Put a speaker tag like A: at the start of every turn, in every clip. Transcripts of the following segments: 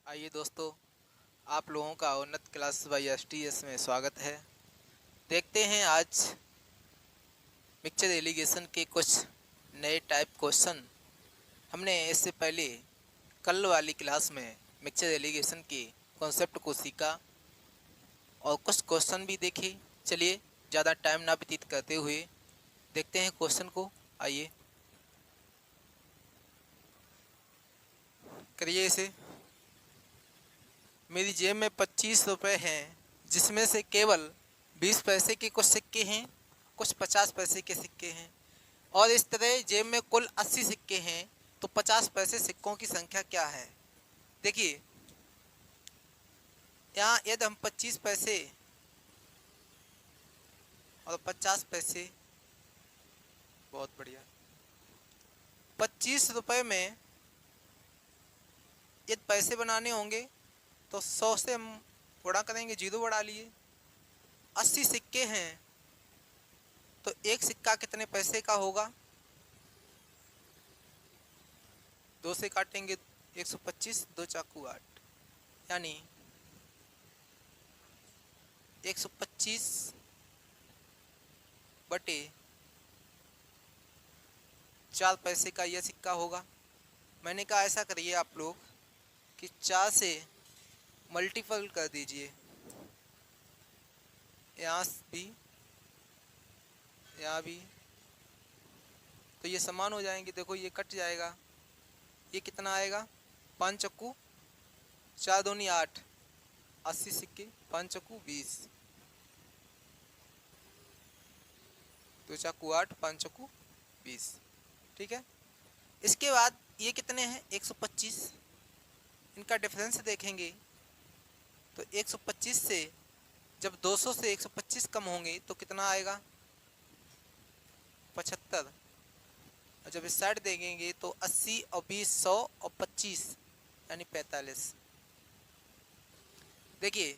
A: आइए दोस्तों, आप लोगों का उन्नत क्लास बाई STS में स्वागत है। देखते हैं आज मिक्सचर एलिगेशन के कुछ नए टाइप क्वेश्चन। हमने इससे पहले कल वाली क्लास में मिक्सचर एलिगेशन के कॉन्सेप्ट को सीखा और कुछ क्वेश्चन भी देखे। चलिए ज़्यादा टाइम ना व्यतीत करते हुए देखते हैं क्वेश्चन को। आइए करिए इसे। मेरी जेब में 25 रुपये हैं, जिसमें से केवल 20 पैसे के कुछ सिक्के हैं, कुछ 50 पैसे के सिक्के हैं, और इस तरह जेब में कुल 80 सिक्के हैं। तो 50 पैसे सिक्कों की संख्या क्या है? देखिए, यहाँ यदि हम 25 पैसे और 50 पैसे, बहुत बढ़िया, 25 रुपये में यदि पैसे बनाने होंगे तो 100 से हम गुणा करेंगे, जीरो बढ़ा लिए। 80 सिक्के हैं तो एक सिक्का कितने पैसे का होगा? 2 से काटेंगे 125, 2 चाकू 8, यानी 125 बटे 4 पैसे का यह सिक्का होगा। मैंने कहा ऐसा करिए आप लोग कि 4 से मल्टीपल कर दीजिए, यहाँ भी यहाँ भी, तो ये समान हो जाएंगे। देखो ये कट जाएगा, ये कितना आएगा? 5 चक्कू 4 दूनी 8, 80 सिक्के, 5 चक्कू 20, 2 चाकू 8, 5 चक्कू 20। ठीक है। इसके बाद ये कितने हैं? 125। इनका डिफरेंस देखेंगे तो 125 से जब 200 से 125 कम होंगे तो कितना आएगा? 75। और जब इस साइड देखेंगे तो 80 और 20 100 और 25 यानी 45। देखिए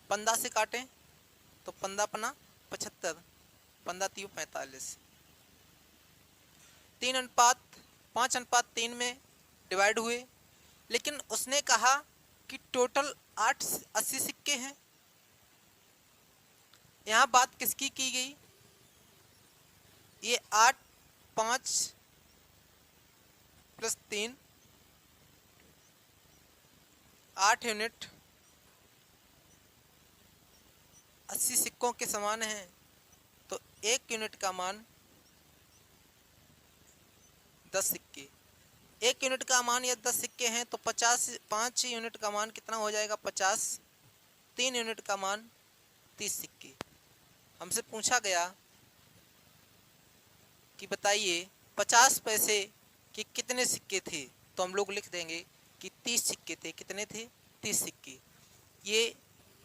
A: 15 से काटें तो 15 पना 75, 15 तीन 45। 5:3 में डिवाइड हुए, लेकिन उसने कहा कि टोटल 80 सिक्के हैं। यहाँ बात किसकी की गई? ये 8 5 + 3 8 यूनिट 80 सिक्कों के समान हैं। तो 1 यूनिट का मान 10 सिक्के, 1 यूनिट का मान या 10 सिक्के हैं तो 5 यूनिट का मान कितना हो जाएगा? 50। 3 यूनिट का मान 30 सिक्के। हमसे पूछा गया कि बताइए 50 पैसे के कितने सिक्के थे, तो हम लोग लिख देंगे कि 30 सिक्के थे। कितने थे? 30 सिक्के। ये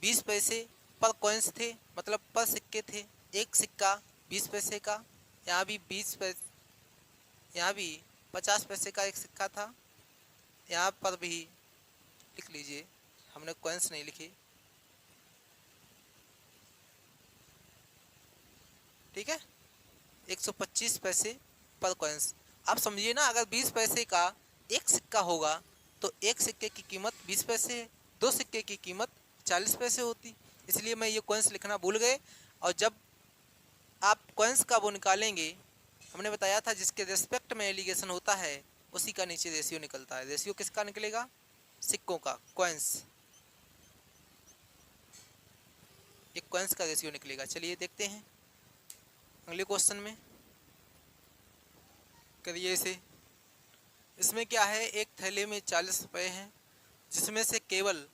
A: 20 पैसे पर कॉइन्स थे, मतलब पर सिक्के थे। एक सिक्का 20 पैसे का, यहाँ भी 20 पैसे, यहाँ भी 50 पैसे का एक सिक्का था। यहाँ पर भी लिख लीजिए, हमने कॉइन्स नहीं लिखे। ठीक है, 125 पैसे पर कॉइन्स। आप समझिए ना, अगर 20 पैसे का एक सिक्का होगा तो एक सिक्के की कीमत 20 पैसे है, 2 सिक्के की कीमत 40 पैसे होती। इसलिए मैं ये कॉइन्स लिखना भूल गए। और जब आप कॉइन्स का वो निकालेंगे, हमने बताया था जिसके रेस्पेक्ट में एलिगेशन होता है उसी का नीचे रेशियो निकलता है। रेशियो किसका निकलेगा? सिक्कों का, कॉइन्स। एक कॉइन्स का रेशियो निकलेगा। चलिए देखते हैं अगले क्वेश्चन में। करिए इसे। इसमें क्या है? एक थैले में 40 रुपये हैं, जिसमें से केवल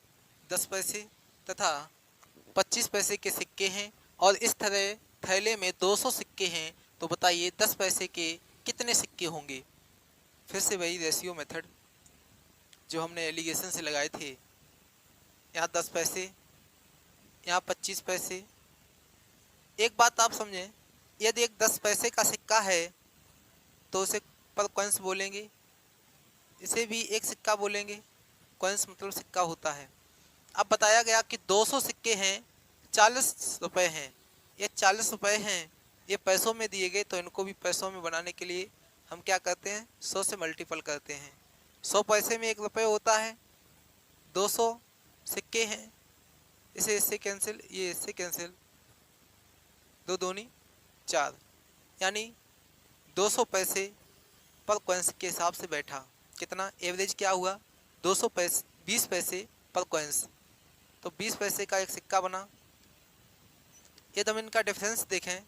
A: 10 पैसे तथा 25 पैसे के सिक्के हैं, और इस तरह थैले में 200 सिक्के हैं। तो बताइए 10 पैसे के कितने सिक्के होंगे? फिर से वही रेशियो मेथड जो हमने एलिगेशन से लगाए थे। यहाँ 10 पैसे, यहाँ 25 पैसे। एक बात आप समझें, यदि एक 10 पैसे का सिक्का है तो उसे पर कॉइन्स बोलेंगे, इसे भी एक सिक्का बोलेंगे। कॉइन्स मतलब सिक्का होता है। अब बताया गया कि 200 सिक्के हैं, 40 रुपये हैं। ये 40 रुपये हैं, ये पैसों में दिए गए, तो इनको भी पैसों में बनाने के लिए हम क्या करते हैं? 100 से मल्टीपल करते हैं। 100 पैसे में 1 रुपये होता है, 200 सिक्के हैं, इसे इससे कैंसिल, ये इससे कैंसिल, दो दूनी 4, यानी 200 पैसे पर कॉइन्स के हिसाब से बैठा। कितना एवरेज क्या हुआ? 200 पैसे, 20 पैसे पर कॉइन्स, तो 20 पैसे का एक सिक्का बना। यदि हम इनका डिफरेंस देखें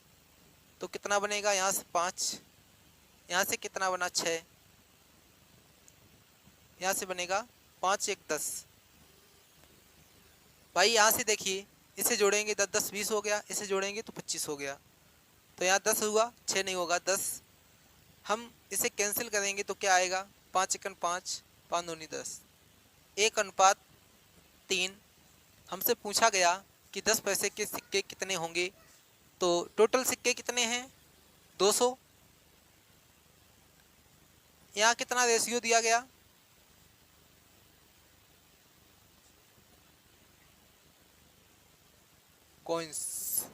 A: तो कितना बनेगा? यहाँ से 5, यहाँ से कितना बना? 6, यहाँ से बनेगा 5 1 10। भाई यहाँ से देखिए, इसे जोड़ेंगे 10 10 20 हो गया, इसे जोड़ेंगे तो 25 हो गया, तो यहाँ 10 हुआ, 6 नहीं होगा 10। हम इसे कैंसिल करेंगे तो क्या आएगा? 5 1 5, 5 दूनी 10, 1:3। हमसे पूछा गया कि 10 पैसे के सिक्के कितने होंगे, तो टोटल सिक्के कितने हैं? 200। यहाँ कितना रेशियो दिया गया? कॉइन्स,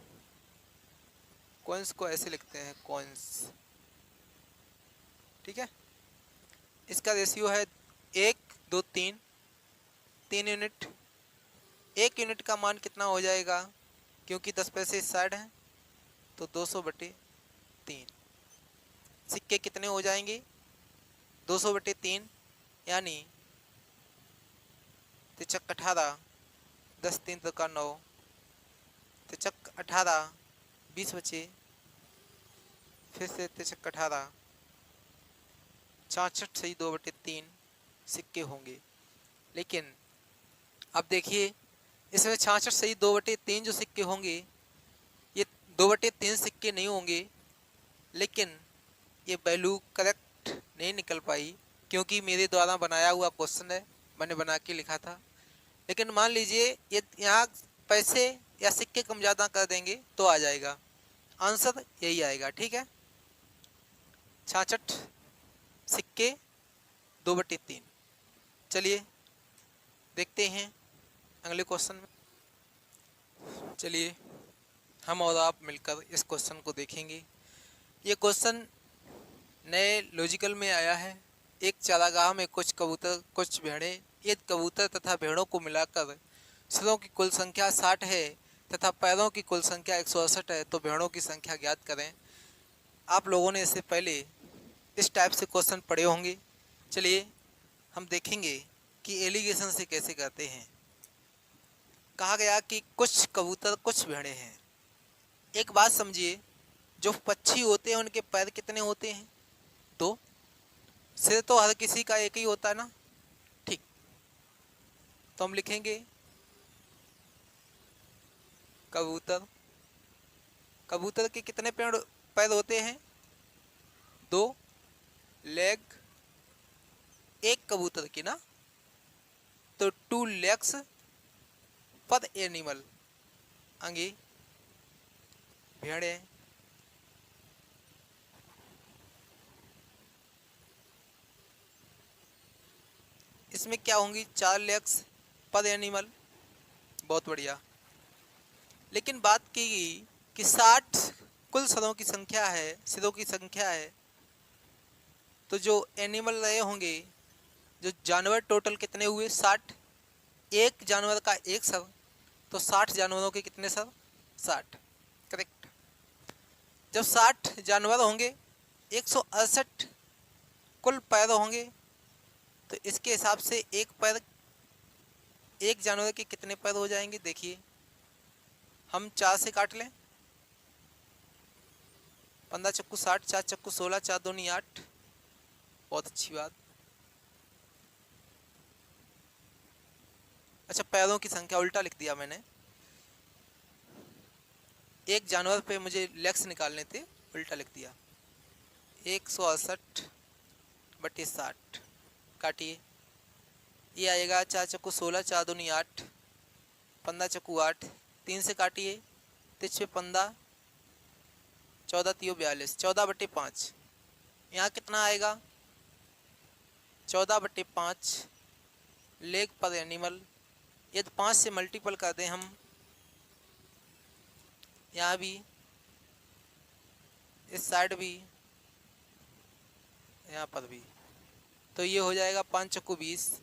A: कॉइन्स को ऐसे लिखते हैं, कॉइन्स, ठीक है। इसका रेशियो है 1 2 3, 3 यूनिट। 1 यूनिट का मान कितना हो जाएगा? क्योंकि 10 पैसे इस साइड हैं, तो 200/3। सिक्के कितने हो जाएंगे? 200/3, यानी 3 18, 10 3 तो का 9, 3 18, 20 बचे, फिर से 3 18, 66 सही 2/3 सिक्के होंगे। लेकिन अब देखिए, इसमें 66 सही 2/3 जो सिक्के होंगे, ये 2/3 सिक्के नहीं होंगे, लेकिन ये वैल्यू करेक्ट नहीं निकल पाई, क्योंकि मेरे द्वारा बनाया हुआ क्वेश्चन है, मैंने बना के लिखा था। लेकिन मान लीजिए ये यहाँ पैसे या सिक्के कम ज़्यादा कर देंगे तो आ जाएगा, आंसर यही आएगा, ठीक है। 66 सिक्के 2/3। चलिए देखते हैं अगले क्वेश्चन में। चलिए हम और आप मिलकर इस क्वेश्चन को देखेंगे। ये क्वेश्चन नए लॉजिकल में आया है। एक चारागाह में कुछ कबूतर, कुछ भेड़ें। ये कबूतर तथा भेड़ों को मिलाकर सिरों की कुल संख्या 60 है तथा पैरों की कुल संख्या 168 है, तो भेड़ों की संख्या ज्ञात करें। आप लोगों ने इससे पहले इस टाइप से क्वेश्चन पढ़े होंगे। चलिए हम देखेंगे कि एलिगेशन से कैसे करते हैं। कहा गया कि कुछ कबूतर कुछ भेड़ें हैं। एक बात समझिए, जो पक्षी होते हैं उनके पैर कितने होते हैं? 2। सिर तो हर किसी का एक ही होता है ना, ठीक। तो हम लिखेंगे कबूतर, कबूतर के कितने पैर होते हैं? 2 लेग, एक कबूतर की ना, तो 2 legs पर एनिमल। आगे भेड़ें, इसमें क्या होंगी? 4 legs पर एनिमल। बहुत बढ़िया। लेकिन बात की गई कि 60 कुल सिरों की संख्या है, सिरों की संख्या है, तो जो एनिमल रहे होंगे, जो जानवर टोटल कितने हुए? 60। एक जानवर का एक सर, तो 60 जानवरों के कितने सर? 60, करेक्ट। जब 60 जानवर होंगे, 168 कुल पैर होंगे, तो इसके हिसाब से एक पैर, एक जानवर के कितने पैर हो जाएंगे? देखिए, हम 4 से काट लें, 15 चक्कू 60, 4 चक्कू 16, 4 दूनी 8। बहुत अच्छी बात। अच्छा, पैरों की संख्या उल्टा लिख दिया मैंने। एक जानवर पे मुझे लेग्स निकालने थे, उल्टा लिख दिया। 168/60 काटिए, ये आएगा 4 चक्कू 16, 4 दूनी 8, 15 चक्कू 8, 3 से काटिए, 3 15, 14 3 42, 14/5। यहाँ कितना आएगा? 14/5 लेग पर एनिमल। यदि 5 से मल्टीपल कर दें हम, यहाँ भी, इस साइड भी, यहाँ पर भी, तो ये हो जाएगा 5 चक्कू 20,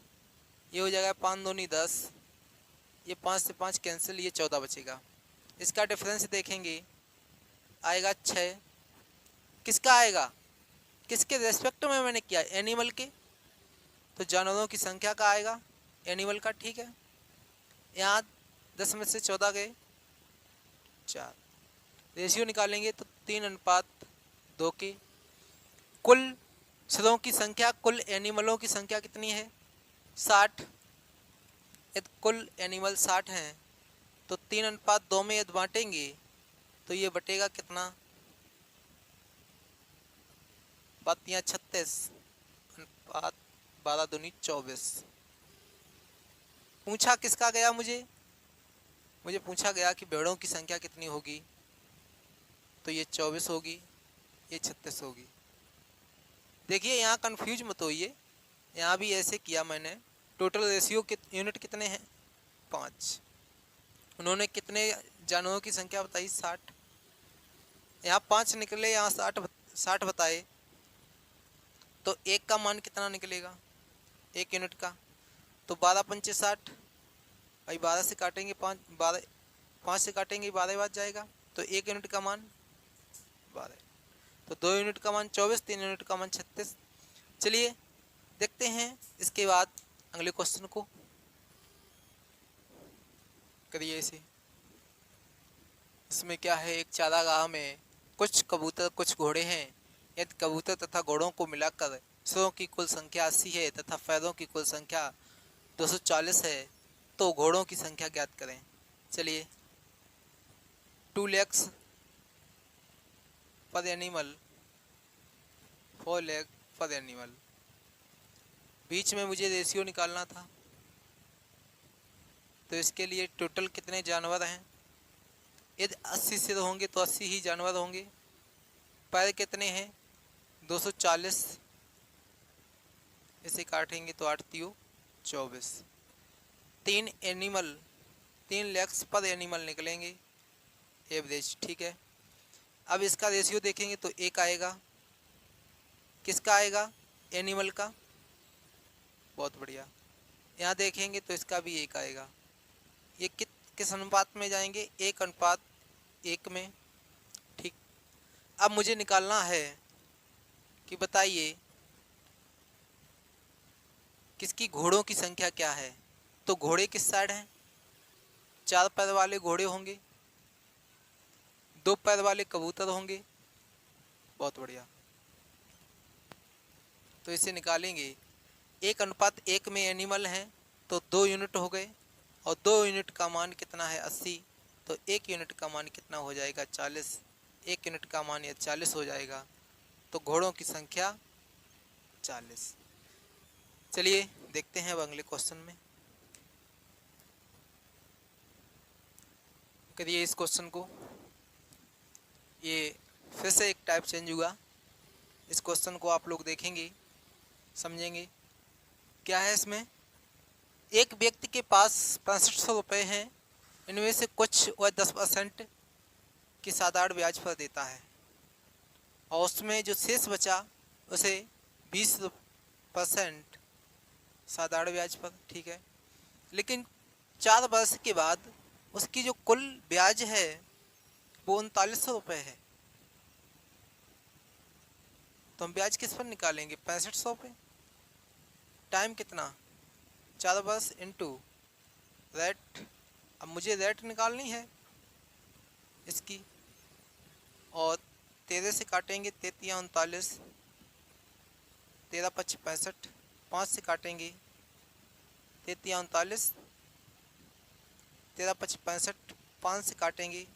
A: ये हो जाएगा 5 दूनी 10, ये 5 से 5 कैंसिल, ये 14 बचेगा। इसका डिफरेंस देखेंगे आएगा 6। किसका आएगा, किसके रेस्पेक्ट में मैंने किया, एनिमल के, तो जानवरों की संख्या का आएगा एनिमल का। ठीक है, यहाँ 10 में से 14 गए 4, रेशियो निकालेंगे तो 3:2 के। कुल सिरों की संख्या, कुल एनिमलों की संख्या कितनी है 60। यदि कुल एनिमल 60 हैं तो 3:2 में यदि बांटेंगे तो ये बटेगा कितना, 36 अनुपात 12 दूनी 24। पूछा किसका गया, मुझे पूछा गया कि भेड़ों की संख्या कितनी होगी, तो ये 24 होगी, ये 36 होगी। देखिए यहाँ कंफ्यूज मत होइए, यहाँ भी ऐसे किया मैंने। टोटल रेशियो यूनिट कितने हैं 5, उन्होंने कितने जानवरों की संख्या बताई 60, यहाँ 5 निकले, यहाँ 60 बताए, तो एक का मान कितना निकलेगा 1 यूनिट का, तो 12 पंचे 60, भाई 12 से काटेंगे 5 से काटेंगे 12 बच जाएगा, तो 1 यूनिट का मान 12, तो 2 यूनिट का मान 24, 3 यूनिट का मान 36। चलिए देखते हैं इसके बाद अगले क्वेश्चन को, करिए इसे। इसमें क्या है, एक चारागाह में कुछ कबूतर कुछ घोड़े हैं। यदि कबूतर तथा घोड़ों को मिलाकर सिरों की कुल संख्या 80 है तथा पैरों की कुल संख्या 240 है तो घोड़ों की संख्या ज्ञात करें। चलिए 2 legs पर एनिमल, 4 leg पर एनिमल, बीच में मुझे रेशियो निकालना था, तो इसके लिए टोटल कितने जानवर हैं, यदि 80 सिर होंगे तो 80 ही जानवर होंगे। पैर कितने हैं 240, इसे काटेंगे तो 8 3 24। 3 एनिमल, 3 लेग्स पर एनिमल निकलेंगे एवरेज। ठीक है, अब इसका रेशियो देखेंगे तो 1 आएगा, किसका आएगा एनिमल का, बहुत बढ़िया। यहाँ देखेंगे तो इसका भी 1 आएगा। ये किस अनुपात में जाएंगे, 1:1 में। ठीक, अब मुझे निकालना है कि बताइए किसकी घोड़ों की संख्या क्या है, तो घोड़े किस साइड हैं, 4 पैर वाले घोड़े होंगे, 2 पैर वाले कबूतर होंगे, बहुत बढ़िया। तो इसे निकालेंगे, 1:1 में एनिमल हैं तो 2 यूनिट हो गए, और 2 यूनिट का मान कितना है 80, तो 1 यूनिट का मान कितना हो जाएगा 40, 1 यूनिट का मान ये 40 हो जाएगा, तो घोड़ों की संख्या 40। चलिए देखते हैं अब अगले क्वेश्चन में, करिए इस क्वेश्चन को। ये फिर से एक टाइप चेंज हुआ, इस क्वेश्चन को आप लोग देखेंगे समझेंगे क्या है इसमें। एक व्यक्ति के पास 6500 रुपये हैं, इनमें से कुछ वह 10% की साधारण ब्याज पर देता है, और उसमें जो शेष बचा उसे 20% साधारण ब्याज पर। ठीक है, लेकिन 4 वर्ष के बाद उसकी जो कुल ब्याज है वो 3900 रुपये है, तो हम ब्याज किस पर निकालेंगे 6500 पे। टाइम कितना 4 वर्ष इंटू रेट, अब मुझे रेट निकालनी है इसकी, और 13 से काटेंगे 33 39, 13 5 65, 5 से काटेंगे 33 39, 13 5 65, 5 से काटेंगे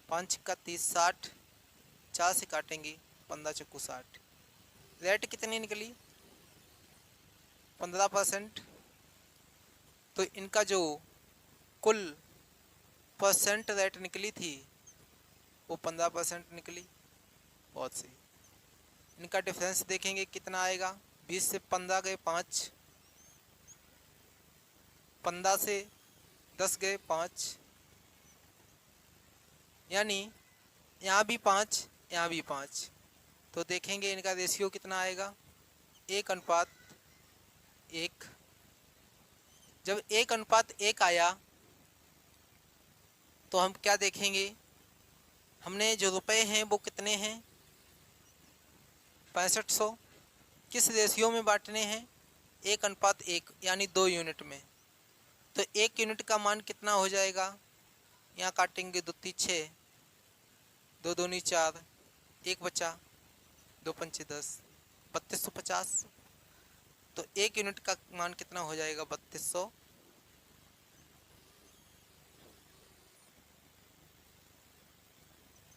A: 5 का 30 60, 4 से काटेंगे 15 चक्कू 60। रेट कितनी निकली 15%, तो इनका जो कुल परसेंट रेट निकली थी वो 15% निकली, बहुत सही। इनका डिफरेंस देखेंगे कितना आएगा, 20 से 15 गए 5, 15 से 10 गए 5, यानी यहाँ भी 5 यहाँ भी 5, तो देखेंगे इनका रेशियो कितना आएगा 1:1। जब 1:1 आया तो हम क्या देखेंगे, हमने जो रुपए हैं वो कितने हैं 6500, किस रेशियो में बांटने हैं 1:1 यानी 2 यूनिट में। तो 1 यूनिट का मान कितना हो जाएगा, यहाँ काटेंगे 2 3 6, 2 दूनी 4, 1 बचा, 2 पंचे 10, 3250। तो 1 यूनिट का मान कितना हो जाएगा 3200।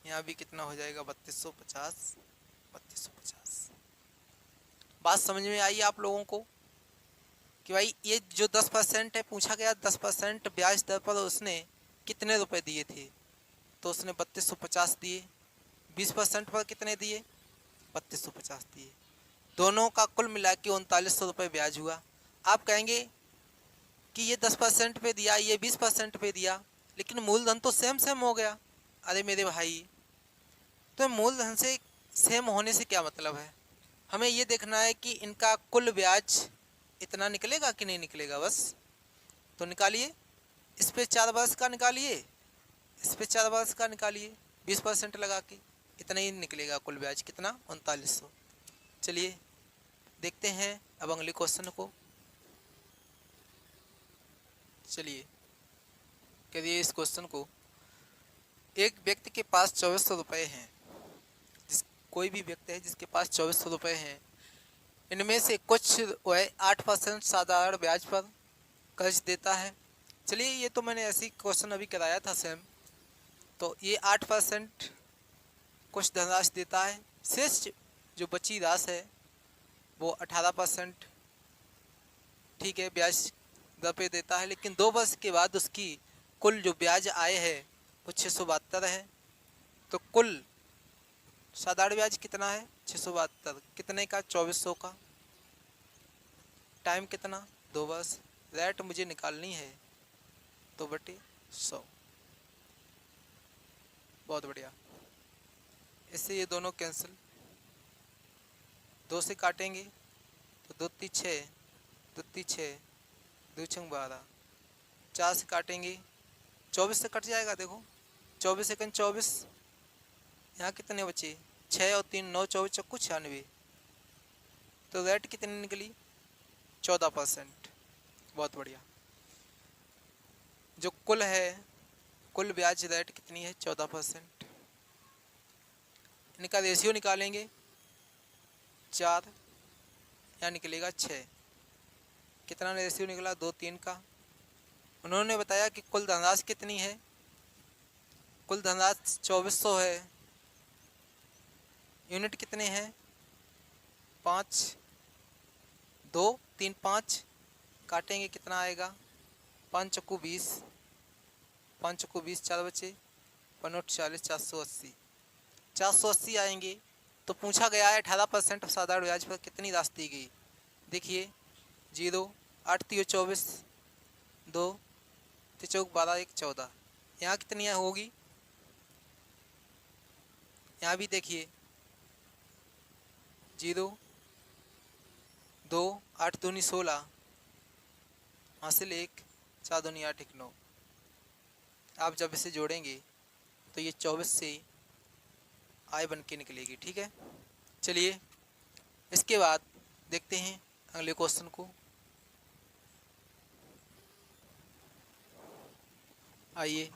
A: यहाँ भी कितना हो जाएगा 3250, 3250। बात समझ में आई आप लोगों को कि भाई ये जो 10% है, पूछा गया 10% ब्याज दर पर उसने कितने रुपए दिए थे, तो उसने 3250 दिए। 20% पर कितने दिए 3250 दिए। दोनों का कुल मिला के 3900 रुपये ब्याज हुआ। आप कहेंगे कि ये 10% पे दिया, ये 20% पे दिया, लेकिन मूलधन तो सेम सेम हो गया। अरे मेरे भाई, तो मूलधन से सेम होने से क्या मतलब है, हमें ये देखना है कि इनका कुल ब्याज इतना निकलेगा कि नहीं निकलेगा। बस तो निकालिए, इस पे 4 वर्ष का निकालिए, इस पे 4 वर्ष का निकालिए, 20% लगा के इतना ही निकलेगा कुल ब्याज, कितना 3900। चलिए देखते हैं अब अगले क्वेश्चन को। चलिए करिए इस क्वेश्चन को। एक व्यक्ति के पास 2400 रुपये हैं, कोई भी व्यक्ति है जिसके पास 2400 रुपये हैं, इनमें से कुछ वह 8% साधारण ब्याज पर कर्ज देता है। चलिए ये तो मैंने ऐसी क्वेश्चन अभी कराया था सेम। तो ये 8% कुछ धनराशि देता है, शेष जो बची राशि है वो 18% ठीक है ब्याज दर पे देता है। लेकिन 2 वर्ष के बाद उसकी कुल जो ब्याज आय है वो 672 है। तो कुल साधारण ब्याज कितना है 672, कितने का 2400 का, टाइम कितना 2 वर्ष, रेट मुझे निकालनी है तो बटे 100। बहुत बढ़िया, इससे ये दोनों कैंसिल, 2 से काटेंगे तो 2 3 6, 2 3 6, 2 6 12, 4 से काटेंगे 24 से कट जाएगा। देखो 24 सेकंड 24, यहाँ कितने बचे 6 और 3 9, 24 चक्कू 96। तो रेट कितनी निकली 14%। बहुत बढ़िया, जो कुल है कुल ब्याज रेट कितनी है 14%। इनका रेशियो निकालेंगे 4, यहाँ निकलेगा 6, कितना रेशियो निकला 2 3 का। उन्होंने बताया कि कुल धनराशि कितनी है, कुल धनराशि 2400 है, यूनिट कितने हैं 5, 2 3 5, काटेंगे कितना आएगा 5 चक्कू 20, 5 चक्कू 20, 4 बचे 5 40, 480, 480 आएंगे। तो पूछा गया है 18% साधारण ब्याज पर कितनी राशि दी गई। देखिए 0 8 3 24, 2 3 12 1 14, यहाँ कितनी होगी, यहाँ भी देखिए 0 2 8 दूनी 16, हासिल 1 4 दूनी 8 1 9। आप जब इसे जोड़ेंगे तो ये 24 से आय बन के निकलेगी। ठीक है, चलिए इसके बाद देखते हैं अगले क्वेश्चन को। आइए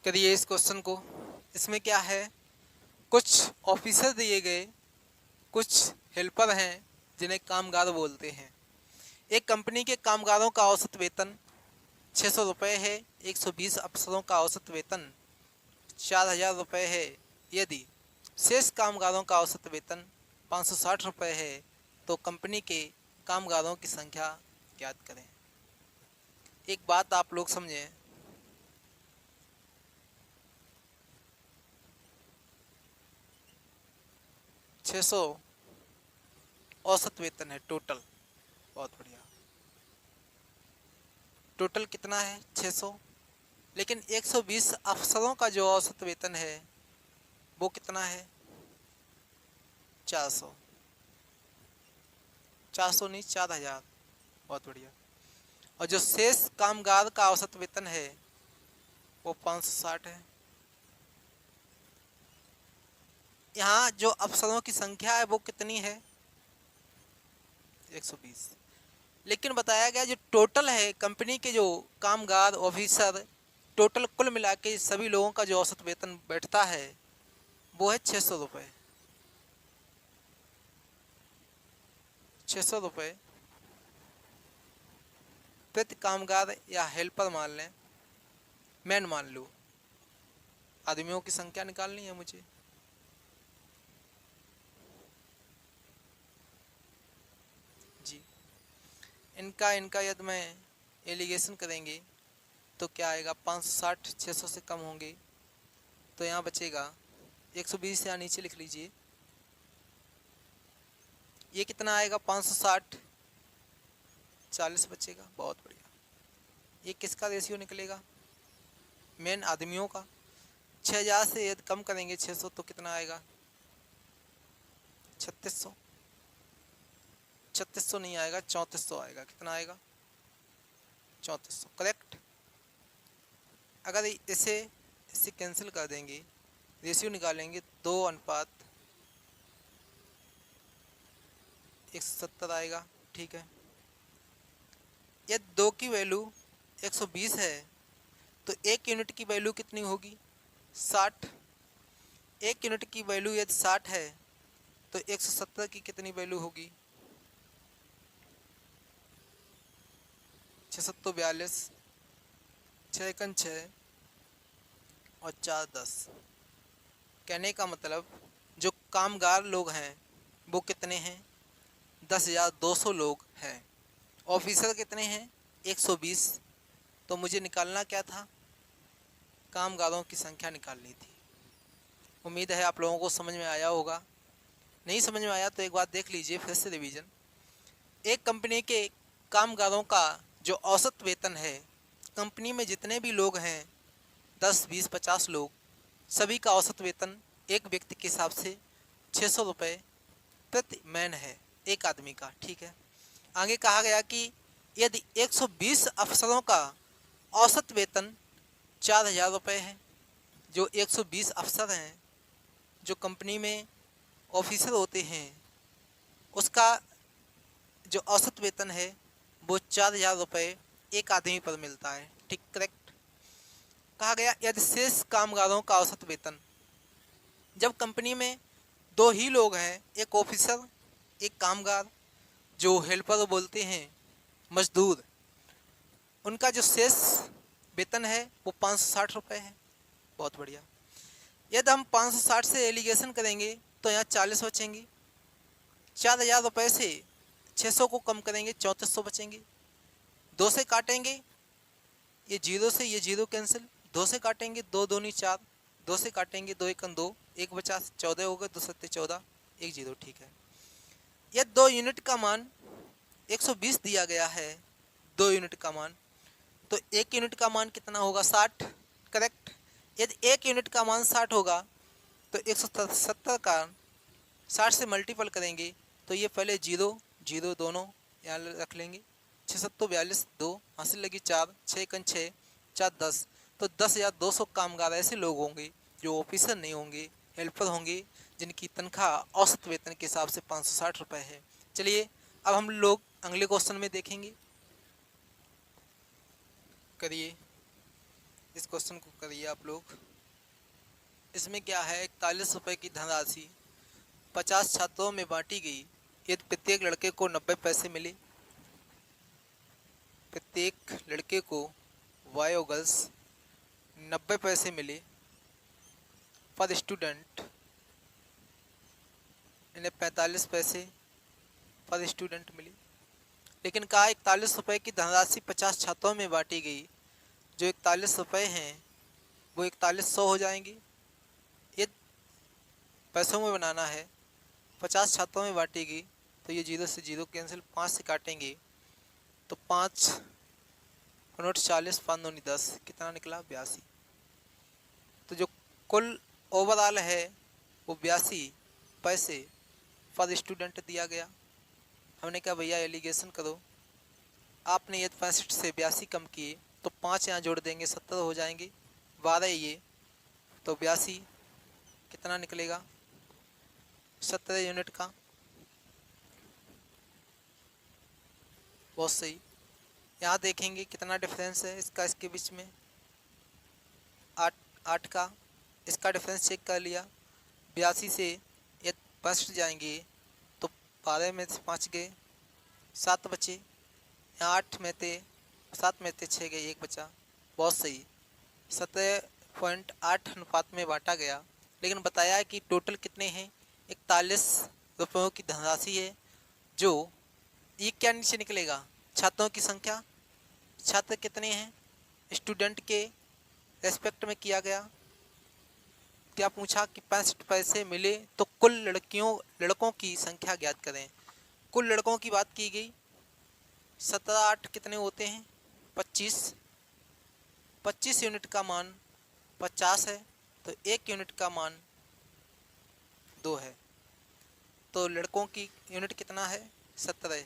A: करिए इस क्वेश्चन को। इसमें क्या है, कुछ ऑफिसर दिए गए, कुछ हेल्पर हैं जिन्हें कामगार बोलते हैं। एक कंपनी के कामगारों का औसत वेतन 600 रुपये है, 120 अफसरों का औसत वेतन 4000 रुपये है। यदि शेष कामगारों का औसत वेतन 560 रुपये है तो कंपनी के कामगारों की संख्या ज्ञात करें। एक बात आप लोग समझें, छः सौ औसत वेतन है टोटल। बहुत बढ़िया, टोटल कितना है 600, लेकिन 120 अफसरों का जो औसत वेतन है वो कितना है 400, 400 नहीं 4000। बहुत बढ़िया, और जो शेष कामगार का औसत वेतन है वो 560 है। यहाँ जो अफसरों की संख्या है वो कितनी है? 120। लेकिन बताया गया जो टोटल है कंपनी के जो कामगार ऑफिसर टोटल कुल मिला के सभी लोगों का जो औसत वेतन बैठता है वो है 600 रुपये। 600 रुपये प्रति कामगार या हेल्पर मान लें, मैन मान लो, आदमियों की संख्या निकालनी है मुझे। जी, इनका यदि मैं एलिगेशन करेंगे तो क्या आएगा? 560 600 से कम होंगे तो यहाँ बचेगा 120। यहाँ नीचे लिख लीजिए, ये कितना आएगा? 560 40 बचेगा। बहुत बढ़िया। ये किसका रेशियो निकलेगा? मेन आदमियों का। 6000 से यदि कम करेंगे 600 तो कितना आएगा? 3600। 3600 नहीं आएगा, 3400 आएगा। कितना आएगा? 3400। करेक्ट। अगर इसे कैंसिल कर देंगे, रेशियो निकालेंगे 2:170 आएगा। ठीक है। यदि 2 की वैल्यू 120 है तो 1 यूनिट की वैल्यू कितनी होगी? 60। 1 यूनिट की वैल्यू यदि 60 है तो 170 की कितनी वैल्यू होगी? 642। 6 6 और 4 10। कहने का मतलब जो कामगार लोग हैं वो कितने हैं? 10,200 लोग हैं। ऑफिसर कितने हैं? 120। तो मुझे निकालना क्या था? कामगारों की संख्या निकालनी थी। उम्मीद है आप लोगों को समझ में आया होगा। नहीं समझ में आया तो एक बार देख लीजिए फिर से रिवीजन। एक कंपनी के कामगारों का जो औसत वेतन है, कंपनी में जितने भी लोग हैं 10 20 50 लोग, सभी का औसत वेतन एक व्यक्ति के हिसाब से 600 रुपये प्रति मैन है, एक आदमी का। ठीक है। आगे कहा गया कि यदि 120 अफसरों का औसत वेतन 4000 रुपये है, जो 120 अफसर हैं जो कंपनी में ऑफिसर होते हैं उसका जो औसत वेतन है वो 4000 रुपये एक आदमी पर मिलता है। ठीक, करेक्ट। कहा गया यदि शेष कामगारों का औसत वेतन, जब कंपनी में 2 ही लोग हैं, एक ऑफिसर एक कामगार, जो हेल्पर बोलते हैं मजदूर, उनका जो शेष वेतन है वो 560 रुपये है। बहुत बढ़िया। यदि हम 560 से एलिगेशन करेंगे तो यहाँ 40 बचेंगे। 4000 रुपये से 600 को कम करेंगे 3400 बचेंगे। 2 से काटेंगे, ये 0 से ये 0 कैंसिल, 2 से काटेंगे 2 2 नहीं 4, 2 से काटेंगे 2 1 2, 1 बचा 14 हो गए, 2 7 14, 1 0। ठीक है। यह 2 यूनिट का मान 120 दिया गया है, 2 यूनिट का मान, तो 1 यूनिट का मान कितना होगा? 60। करेक्ट। यदि 1 यूनिट का मान 60 होगा तो 170 का 60 से मल्टीपल करेंगे तो ये पहले 0 0 दोनों यहाँ रख लेंगे। 6 7 42, 2 हासिल लगी 4, 6 6 4 10। तो 10,200 कामगार ऐसे लोग होंगे जो ऑफिसर नहीं होंगे, हेल्पर होंगे, जिनकी तनख्वाह औसत वेतन के हिसाब से 560 रुपये है। चलिए अब हम लोग अगले क्वेश्चन में देखेंगे। करिए, इस क्वेश्चन को करिए आप लोग। इसमें क्या है? 41 रुपये की धनराशि 50 छात्रों में बांटी गई। यदि प्रत्येक लड़के को 90 पैसे मिले, प्रत्येक लड़के को बॉय और गर्ल्स 90 पैसे मिले पर स्टूडेंट, इन्हें 45 पैसे पर स्टूडेंट मिली। लेकिन कहा 41 रुपये की धनराशि 50 छात्रों में बांटी गई। जो 41 रुपये हैं वो 4100 हो जाएंगे। ये पैसों में बनाना है, 50 छात्रों में बांटी गई तो ये 0 से 0 कैंसिल, 5 से काटेंगे तो 5 नोट 40, 5 9 10, कितना निकला? 82। तो जो कुल ओवरऑल है वो 82 पैसे पर स्टूडेंट दिया गया। हमने कहा भैया एलिगेशन करो। आपने यदि 65 से 82 कम किए तो 5 यहाँ जोड़ देंगे 70 हो जाएंगे, 12 ये तो 82 कितना निकलेगा 17 यूनिट का। बहुत सही। यहाँ देखेंगे कितना डिफरेंस है इसका इसके बीच में, 8 8 का। इसका डिफरेंस चेक कर लिया। 82 से ये 65 जाएंगे तो 12 में से 5 गए, 7 बचे। यहाँ 8 में थे 7 में थे 6 गए, 1 बचा। बहुत सही। 17.8 अनुपात में बांटा गया। लेकिन बताया है कि टोटल कितने हैं, 41 रुपयों की धनराशि है। जो ये क्या नीचे निकलेगा, छात्रों की संख्या, छात्र कितने हैं स्टूडेंट के रेस्पेक्ट में किया गया। क्या पूछा कि 65 पैसे मिले तो कुल लड़कों की संख्या ज्ञात करें। कुल लड़कों की बात की गई, 17 8 कितने होते हैं 25। 25 यूनिट का मान 50 है तो 1 यूनिट का मान 2 है। तो लड़कों की यूनिट कितना है 17।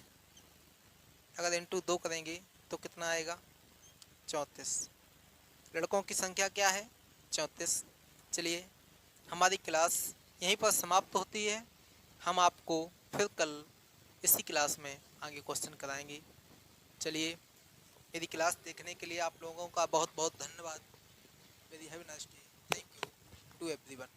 A: अगर इंटू 2 करेंगे तो कितना आएगा 34। लड़कों की संख्या क्या है 34। चलिए हमारी क्लास यहीं पर समाप्त होती है। हम आपको फिर कल इसी क्लास में आगे क्वेश्चन कराएंगे। चलिए मेरी क्लास देखने के लिए आप लोगों का बहुत बहुत धन्यवाद। Very have a nice day. Thank you to everyone.